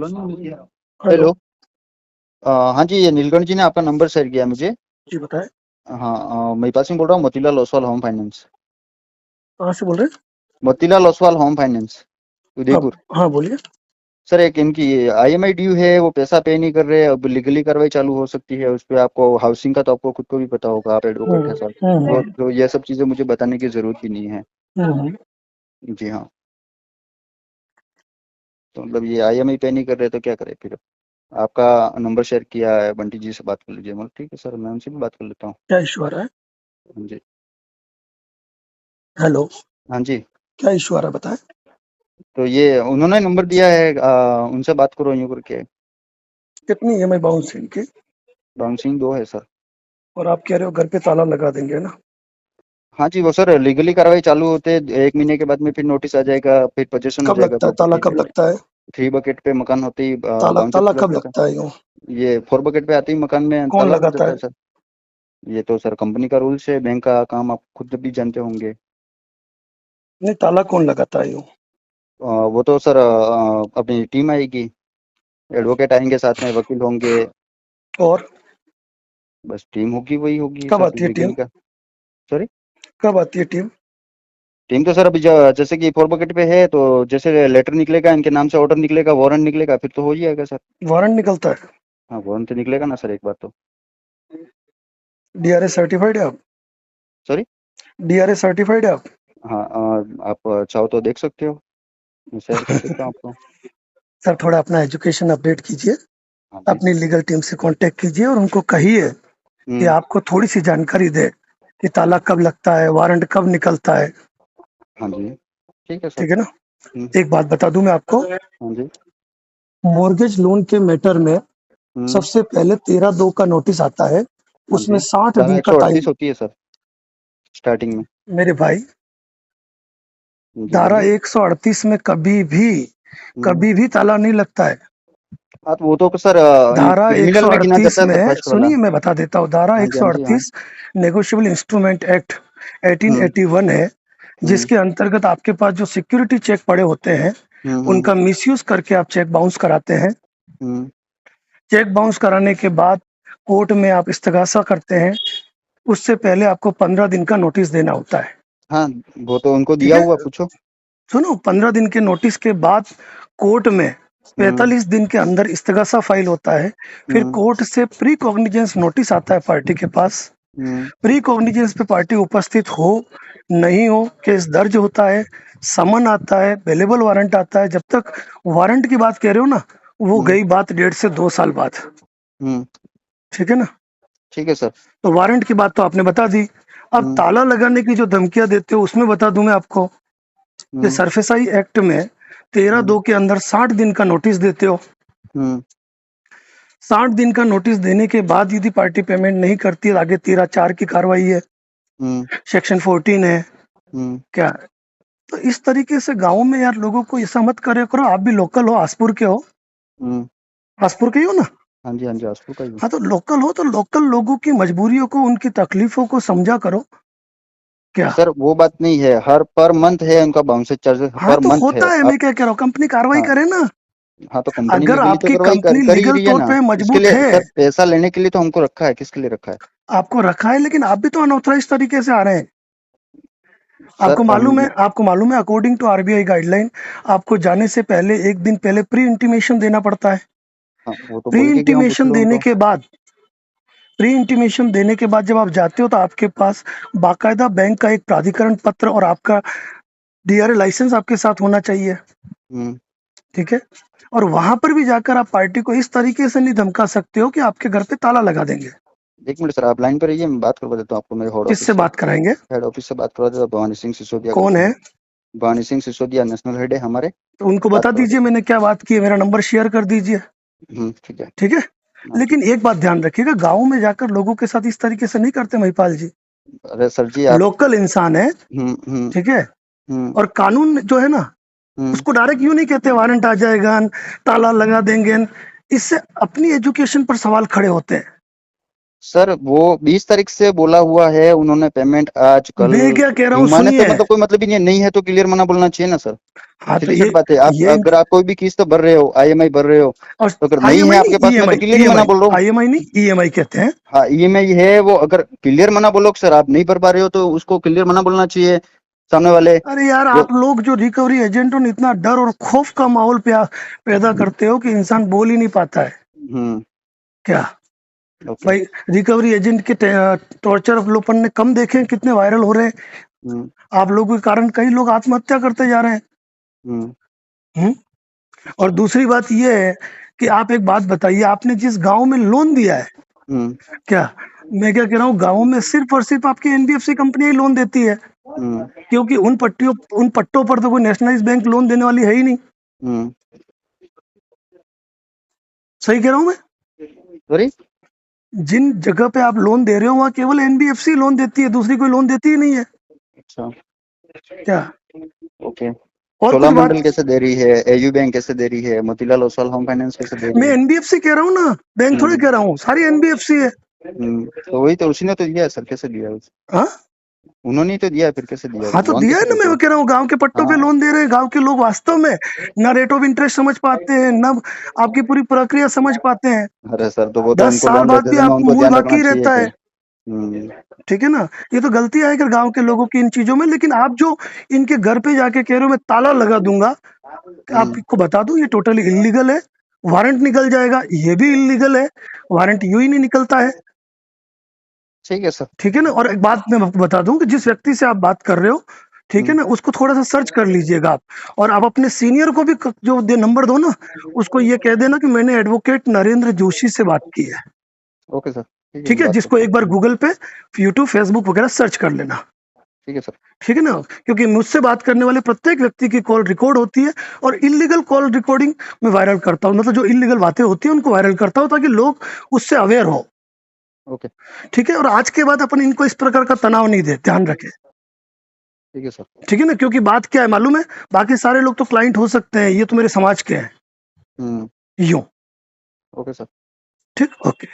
बोला ना मुझे। हेलो। हेलो। हाँ जी, ये नीलकंठ जी ने आपका नंबर शेयर किया मुझे। जी बताएं। हाँ, मैं पास सिंह बोल रहा हूँ, मोतीलाल ओसवाल होम फाइनेंस। कहाँ से बोल रहे हैं? मोतीलाल ओसवाल होम फाइनेंस, आप उदयपुर। हाँ बोलिए। सर, एक इनकी IMI ड्यू है, वो पैसा पे नहीं कर रहे, अब लीगली कार्रवाई चालू हो सकती है उस पे। आपको हाउसिंग का तो आपको खुद को भी पता होगा, आप एडवोकेट हैं हम्म सर। हम्म तो ये सब चीज़ें मुझे बताने की ज़रूरत भी नहीं है। हम्म। जी हाँ। तो मतलब ये IMI पे नहीं कर रहे तो क्या करें फिर? आपका नंबर शेयर किया है, बंटी जी से बात कर लीजिए। मतलब ठीक है सर, मैं उनसे भी बात कर लेता हूँ। क्या इशू आ रहा है? हाँ जी। हेलो। हाँ जी। क्या इशू आ रहा है बताएं। तो ये उन्होंने नंबर दिया है, उनसे बात करो यूँ करके। कितनी EMI बाउंस है इनकी? बाउंसिंग 2 है सर। और आप कह रहे हो घर पे ताला लगा देंगे ना? हाँ जी, वो सर लीगली कार्रवाई चालू होते 1 महीने के बाद में फिर नोटिस आ जाएगा, फिर पोजेशन हो कब जाएगा लगता है ताला, प्रॉपर्टी कब का। लगता है? 3 बकेट पे मकान होते ही ताला बाउंसर ताला हो कब जाता है लगता है यूँ? सर। ये 4 बकेट पे आते ही मकान में कौन ताला लग लगाता जाता है? है सर। ये तो सर कंपनी का रूल्स है, बैंक का काम आप खुद भी जानते होंगे। नहीं, ताला कौन लगाता है यूँ? वो तो सर अपनी टीम आएगी, एडवोकेट आएंगे, साथ में वकील होंगे। और बस टीम होगी, वही होगी कब सर आती है टीम? लीगली का। सॉरी। कब आती है टीम? टीम तो सर अभी जैसे कि 4 बकेट पे है, तो जैसे लेटर निकलेगा, इनके नाम से ऑर्डर निकलेगा, वारंट निकलेगा, फिर तो हो ही जाएगा सर। वारंट निकलता है? हाँ, वारंट तो निकलेगा ना सर एक बार तो। DRA सर्टिफाइड है आप? सॉरी। DRA सर्टिफाइड है आप? हाँ, आप चाहो तो देख सकते हो, मैं शेयर कर देता हूँ आपको। सर थोड़ा अपना एजुकेशन अपडेट कीजिए। हाँ जी। अपनी लीगल टीम से कांटेक्ट कीजिए और उनको कहिए कि हम्म। आपको थोड़ी सी जानकारी दे कि ताला कब लगता है, वारंट कब निकलता है। हाँ जी, ठीक है सर। ठीक है ना? हम्म। एक बात बता दूं मैं आपको, हाँ जी। मॉर्गेज लोन के मैटर में हम्म। सबसे पहले 13/2 का नोटिस आता है। हाँ उसमें जी। 60 धारा दिन का टाइम। 138 होती है सर स्टार्टिंग में। मेरे भाई, जी धारा बोलिए। 138 में हम्म। कभी भी ताला नहीं लगता है। हाँ, तो वो तो सर धारा क्रिमिनल में गिना 138 जाता है सर, में फर्स्ट वाला। सुनिए, मैं बता देता हूँ। धारा हाँ जी, हाँ जी, हाँ। 138 नेगोशिएबल इंस्ट्रूमेंट एक्ट हम्म। 1881 है, हम्म। जिसके अंतर्गत आपके पास जो सिक्योरिटी चेक पड़े होते हैं, हम्म। उनका मिसयूज करके आप चेक बाउंस कराते हैं। हम्म। चेक बाउंस कराने के बाद कोर्ट में आप इस्तगासा करते हैं। उससे पहले आपको 15 दिन का नोटिस देना होता है। हाँ, वो तो उनको ठीक दिया है, हुआ, पूछो। सुनो, 15 दिन के नोटिस के बाद कोर्ट में हम्म। 45 दिन के अंदर इस्तगासा फाइल होता है। फिर हम्म। कोर्ट से प्री कॉग्निजेंस नोटिस आता है पार्टी के पास। हम्म। प्री कॉग्निजेंस पे पार्टी उपस्थित हो नहीं हो, केस दर्ज होता है, समन आता है, अवेलेबल वारंट आता है। जब तक वारंट की बात कह रहे हो ना, वो हम्म। गई बात 1.5 से 2 साल बाद। हम्म। ठीक है ना? ठीक है सर। तो वारंट की बात तो आपने बता दी। अब हम्म। ताला लगाने की जो धमकियां देते हो, उसमें बता दूं मैं आपको कि हम्म। सरफेसाई एक्ट में 13/2 हम्म। के अंदर 60 दिन का नोटिस देते हो। हम्म। 60 दिन का नोटिस देने के बाद यदि पार्टी पेमेंट नहीं करती है, आगे 13(4) की कार्रवाई है, हम्म। सेक्शन 14 है। हम्म। क्या? तो इस तरीके से गाँव में यार लोगों को ऐसा मत करे करो। आप भी लोकल हो, आसपुर के हो। हम्म। आसपुर के ही हो ना? हाँ जी, हाँ जी, आसपू का ही हूँ। हाँ, तो लोकल हो तो लोकल लोगों की मजबूरियों को, उनकी तकलीफों को समझा करो। क्या? सर वो बात नहीं है, हर पर मंथ है उनका बाउंसर चार्जेस, हाँ, पर तो मंथ है होता है। आप। मैं क्या कह रहा हूँ, कंपनी कार्रवाई हाँ। करे ना। हाँ, तो कंपनी अगर लीगली तो आपकी कार्रवाई कंपनी कर ही लीगल रही है तौर ना। पे इसके मजबूत लिए है, सर, पैसा लेने के लिए तो हमको रखा है, किसके लिए रखा है? आपको रखा है, लेकिन आप भी तो अनऑथराइज तरीके से आ रहे हैं। सर आपको मालूम है अकॉर्डिंग टू RBI गाइडलाइन, आपको जाने से पहले एक दिन पहले प्री इंटीमेशन देना पड़ता है। हाँ, वो तो प्री बोल के गया हूँ, पूछ इंटीमेशन लो देने उनको। के बाद प्री इंटीमेशन देने के बाद जब आप जाते हो, तो आपके पास बाकायदा बैंक का एक प्राधिकरण पत्र और आपका DRA लाइसेंस आपके साथ होना चाहिए। हम्म। ठीक है? और वहां पर भी जाकर आप पार्टी को इस तरीके से नहीं धमका सकते हो कि आपके घर पे ताला लगा देंगे। 1 मिनट सर, आप लाइन पर रहिए, मैं बात करवा देता हूँ आपको मेरे हेड किससे ऑफिस से। बात कराएंगे? हेड ऑफिस से बात करवा देता हूँ, भवानी सिंह सिसोदिया कौन करके है? हैं। भवानी सिंह सिसोदिया नेशनल हेड है हमारे। तो उनको बात बता करवा दीजिए देता मैंने क्या बात की है, मेरा नंबर शेयर कर दीजिए। हूँ। ठीक है। ठीक है? हाँ जी। लेकिन एक बात ध्यान रखिएगा, गाँव में जाकर लोगों के साथ इस तरीके से नहीं करते महिपाल जी। अरे सर जी, आप। लोकल इंसान है। हम्म। हम्म। ठीक है? हम्म। और कानून जो है ना, हम्म। उसको डायरेक्ट यूं नहीं कहते वारंट आ जाएगा, ताला लगा देंगे। इससे अपनी एजुकेशन पर सवाल खड़े होते हैं। सर वो 20 तारीख से बोला हुआ है उन्होंने, पेमेंट आज कल। मैं क्या कह रहा हूँ माने तो सुनिए। मतलब कोई मतलब ही नहीं है, नहीं है तो क्लियर मना बोलना चाहिए ना सर। हाँ तो सीधी सी बात है, आप ये अगर आप कोई भी किस्त भर रहे हो, ईएमआई भर रहे हो, और तो अगर नहीं है ईएमआई आपके नहीं, पास में तो ईएमआई क्लियर ही मना ईएमआई बोल रहा हूँ। ईएमआई नहीं, ईएमआई कहते हैं। हाँ ईएमआई है वो, अगर क्लियर मना बोलो कि सर आप नहीं भर पा रहे हो तो उसको क्लियर मना बोलना चाहिए सामने वाले। अरे यार, जो आप लोग जो रिकवरी एजेंट हो न, इतना डर और खौफ का माहौल पैदा करते हो कि इंसान बोल ही नहीं पाता है। हम्म। क्या ओके। भाई, रिकवरी एजेंट के टॉर्चर अवलोकन ने कम देखे हैं कितने वायरल हो रहे हैं। हम्म। आप लोगों के कारण कई लोग आत्महत्या करते जा रहे हैं। हम्म। हम्म? और दूसरी बात यह है कि आप एक बात बताइए, आपने जिस गांव में लोन दिया है, हम्म। क्या मैं क्या कह रहा हूँ, गांव में सिर्फ और सिर्फ आपकी एनबीएफसी कंपनी ही लोन देती है, हम्म। क्योंकि उन पट्टों पर तो कोई नेशनलाइज बैंक लोन देने वाली है ही नहीं। हम्म। सही कह रहा हूँ मैं? सॉरी। जिन जगह पे आप लोन दे रहे हो वहां केवल एनबीएफसी लोन देती है, दूसरी कोई लोन देती ही नहीं है। अच्छा। क्या ओके। और कुछ बात? चोलामंडल कैसे दे रही है, एयू बैंक कैसे दे रही है, मोतीलाल ओसवाल होम फाइनेंस कैसे दे रही मैं है? एनबीएफसी कह रहा हूँ ना, बैंक थोड़ी हम्म। कह रहा हूँ, सारी एनबीएफसी है। तो वही तो उसी ने तो दिया है सर, कैसे दिया है हाँ उन्होंने ही तो दिया है, फिर कैसे दिया हाँ, तो लोन, दिया है कैसे ना, देते मैं हैं? वो कह रहा हूँ, गांव के पट्टों पे हाँ। लोन दे रहे हैं। गांव के लोग वास्तव में ना रेट ऑफ इंटरेस्ट समझ पाते हैं, ना आपकी पूरी प्रक्रिया समझ पाते हैं। अरे सर तो वो तो 10 उनको साल लोन बाद देते भी थे ना, आपको उनको मूल ध्यान रखना बाकी चाहिए रहता कि। है। ठीक है ना? ये तो गलती है कि गांव के लोगों की इन चीजों में। लेकिन आप जो इनके घर पे जाके कह रहे हो मैं ताला लगा दूंगा, कि आपको बता दूं ये टोटली इलीगल है। वारंट निकल जाएगा, ये भी इलीगल है। वारंट यूं ही नहीं निकलता है। ठीक है सर। ठीक है ना? और एक बात मैं आपको बता दूं कि जिस व्यक्ति से आप बात कर रहे हो, ठीक है हम्म। ना, उसको थोड़ा सा सर्च कर लीजिएगा आप। और आप अपने सीनियर को भी जो नंबर दो ना, उसको ये कह देना कि मैंने एडवोकेट नरेंद्र जोशी से बात की है। ओके सर, ठीक है, ठीक मैं है, बात जिसको करता एक हूँ। बार गूगल पे, यूट्यूब, फेसबुक वगैरह सर्च कर लेना। ठीक है सर। ठीक है ना? क्योंकि मुझसे बात करने वाले प्रत्येक व्यक्ति की कॉल रिकॉर्ड होती है, और इलीगल कॉल रिकॉर्डिंग में वायरल करता हूँ। मतलब जो इलीगल बातें होती हैं उनको वायरल करता हूँ, ताकि लोग उससे अवेयर हो। ओके। ठीक है? और आज के बाद अपन इनको इस प्रकार का तनाव नहीं दे, ध्यान रखें। ठीक है सर। ठीक है ना? क्योंकि बात क्या है मालूम है, बाकी सारे लोग तो क्लाइंट हो सकते हैं, ये तो मेरे समाज के हैं। हम्म। यूं। Okay sir. ठीक, ओके।